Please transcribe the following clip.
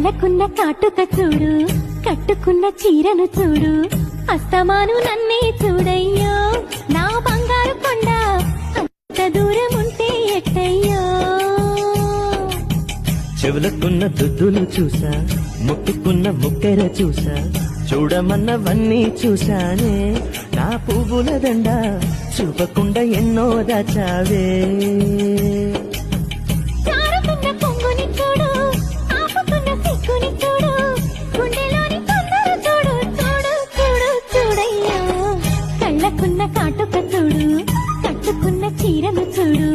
కళ్ళకున్న కాటుక చూడు, కట్టుకున్న చీరను చూడు, అస్తమాను నన్నే చూడయ్యో నా బంగారు కొండ, అంత దూరం ఉంటే ఎట్టయ్యో. చెవులకున్న దుద్దులు చూసా, ముక్కుకున్న ముక్కెర చూసా, చూడమన్నవన్నీ చూశానే. నా పువ్వుల దండ చూపకుండా ఎన్నో దాచావే. జారుతున్న కొంగుని చూడు, ఆపుతున్న సిగ్గుని చూడు, గుండెలోని తొందర చూడు, చూడు చూడు చూడయ్యో. కళ్ళకున్న కాటుక చూడు, కట్టుకున్న చీరను చూడు,